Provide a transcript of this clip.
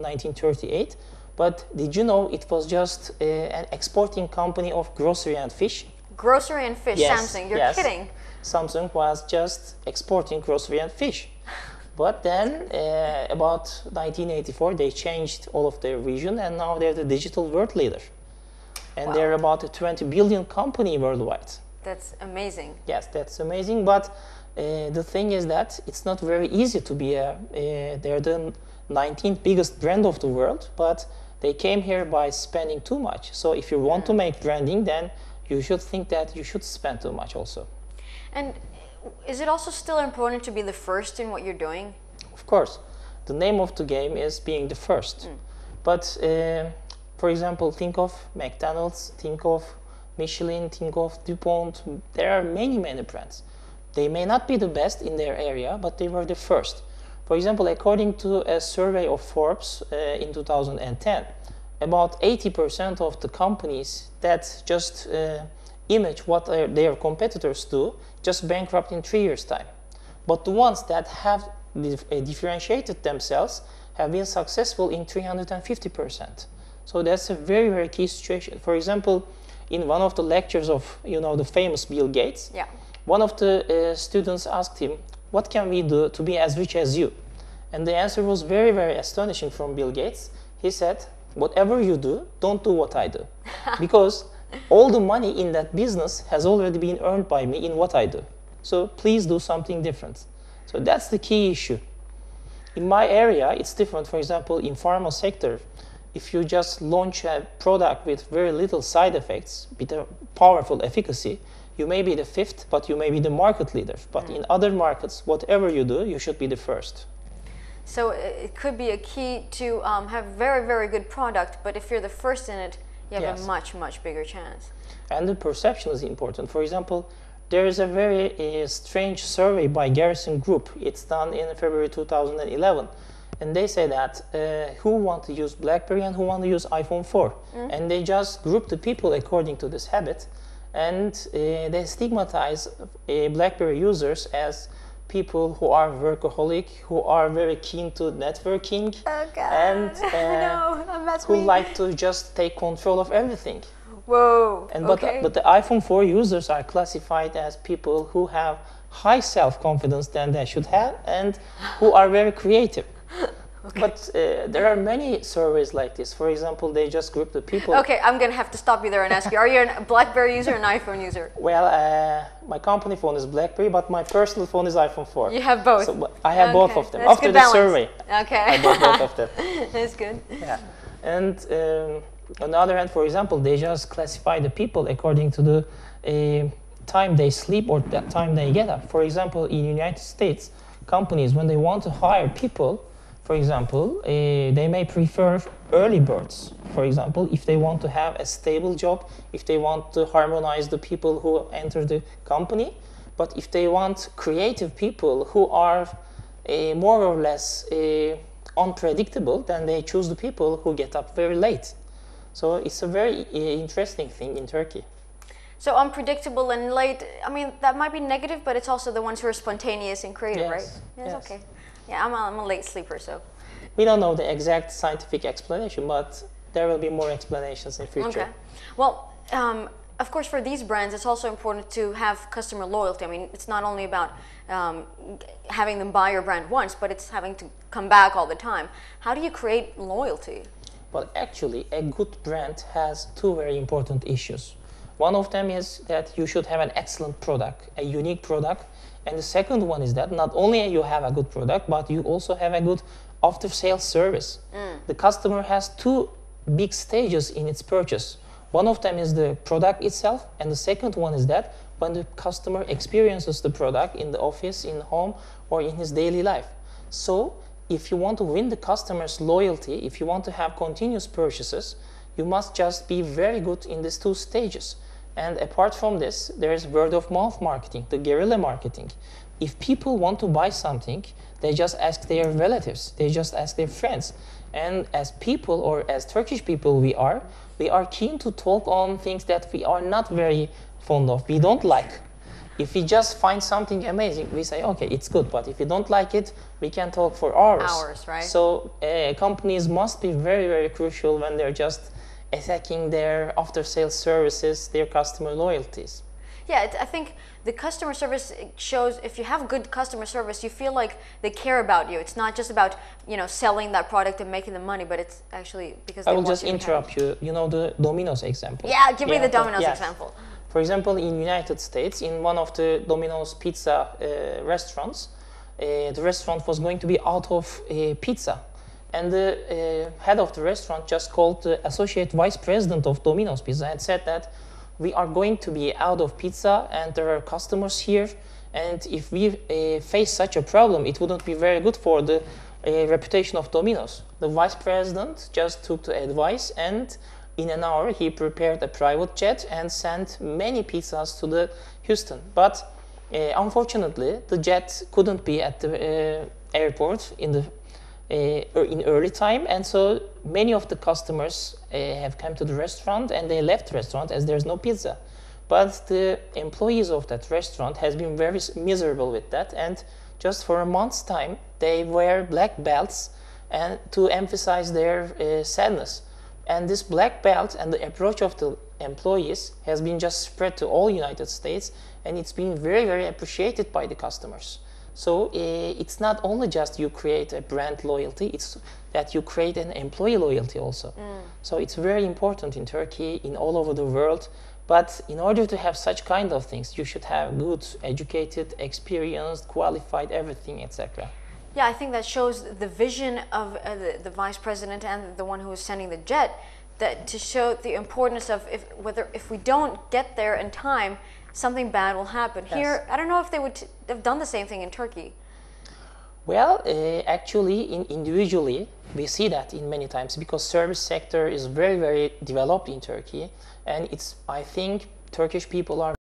1938. But did you know it was just an exporting company of grocery and fish? Grocery and fish, yes, Samsung, you're kidding. Samsung was just exporting grocery and fish. But then, about 1984, they changed all of their vision, and now they're the digital world leader. And wow, they're about a 20 billion company worldwide. That's amazing. Yes, that's amazing. But the thing is that it's not very easy to be they're the 19th biggest brand of the world, but they came here by spending too much. So if you want to make branding, then you should think that you should spend too much also. And is it also still important to be the first in what you're doing? Of course. The name of the game is being the first. But for example, think of McDonald's, think of Michelin, think of DuPont. There are many, many brands. They may not be the best in their area, but they were the first. For example, according to a survey of Forbes in 2010, about 80% of the companies that just image what their competitors do just bankrupt in 3 years' time. But the ones that have differentiated themselves have been successful in 350%. So that's a very, very key situation. For example, in one of the lectures of, the famous Bill Gates, one of the students asked him, what can we do to be as rich as you? And the answer was very, very astonishing from Bill Gates. He said, whatever you do, don't do what I do. Because all the money in that business has already been earned by me in what I do. So please do something different. So that's the key issue. In my area, it's different. For example, in pharma sector, if you just launch a product with very little side effects, with a powerful efficacy, you may be the fifth, but you may be the market leader. But in other markets, whatever you do, you should be the first. So it could be a key to have very, very good product, but if you're the first in it, you have a much, much bigger chance. And the perception is important. For example, there is a very strange survey by Garrison Group. It's done in February 2011. And they say that who want to use BlackBerry and who want to use iPhone 4. And they just group the people according to this habit. And they stigmatize BlackBerry users as people who are workaholic, who are very keen to networking, and who like to just take control of everything. Whoa, and but the iPhone 4 users are classified as people who have high self-confidence than they should have and who are very creative. But there are many surveys like this. For example, they just group the people. Okay, I'm going to have to stop you there and ask you, are you a BlackBerry user or an iPhone user? Well, my company phone is BlackBerry, but my personal phone is iPhone 4. You have both? So I have both of them. That's after the survey, I bought both of them. That's good. Yeah. And on the other hand, for example, they just classify the people according to the time they sleep or the time they get up. For example, in the United States, companies, when they want to hire people, for example, they may prefer early birds. For example, if they want to have a stable job, if they want to harmonize the people who enter the company, but if they want creative people who are more or less unpredictable, then they choose the people who get up very late. So it's a very interesting thing in Turkey. So unpredictable and late, I mean, that might be negative, but it's also the ones who are spontaneous and creative, right? Yes, okay. Yeah, I'm a late sleeper, so. We don't know the exact scientific explanation, but there will be more explanations in future. Okay. Well, of course, for these brands, it's also important to have customer loyalty. I mean, it's not only about having them buy your brand once, but it's having to come back all the time. How do you create loyalty? Well, actually, a good brand has two very important issues. One of them is that you should have an excellent product, a unique product. And the second one is that not only you have a good product, but you also have a good after-sales service. The customer has two big stages in its purchase. One of them is the product itself, and the second one is that when the customer experiences the product in the office, in home, or in his daily life. So if you want to win the customer's loyalty, if you want to have continuous purchases, you must just be very good in these two stages. And apart from this, there is word-of-mouth marketing, the guerrilla marketing. If people want to buy something, they just ask their relatives, they just ask their friends. And as people, or as Turkish people we are keen to talk on things that we are not very fond of, we don't like. If we just find something amazing, we say, okay, it's good. But if you don't like it, we can talk for hours. Hours, right? So companies must be very, very crucial when they're just attacking their after-sales services, their customer loyalties. Yeah, I think the customer service shows if you have good customer service, you feel like they care about you. It's not just about, you know, selling that product and making the money, but it's actually because they I will want just you to be interrupt happy. you. You know the Domino's example? Yeah, give me the Domino's yes. example. For example, in United States, in one of the Domino's pizza restaurants, the restaurant was going to be out of pizza. And the head of the restaurant just called the associate vice president of Domino's Pizza and said that we are going to be out of pizza and there are customers here. And if we face such a problem, it wouldn't be very good for the reputation of Domino's. The vice president just took the advice and in an hour he prepared a private jet and sent many pizzas to the Houston. But unfortunately, the jet couldn't be at the airport in early time, and so many of the customers have come to the restaurant and they left the restaurant as there's no pizza. But the employees of that restaurant has been very miserable with that, and just for a month's time they wear black belts and to emphasize their sadness. And this black belt and the approach of the employees has been just spread to all United States, and it's been very, very appreciated by the customers. So it's not only just you create a brand loyalty, it's that you create an employee loyalty also. So it's very important in Turkey, in all over the world. But in order to have such kind of things, you should have good, educated, experienced, qualified, everything, etc. Yeah, I think that shows the vision of the vice president and the one who is sending the jet, that to show the importance of if we don't get there in time, something bad will happen. Yes. Here, I don't know if they would have done the same thing in Turkey. Well, actually, individually, we see that in many times because service sector is very, very developed in Turkey, and I think Turkish people are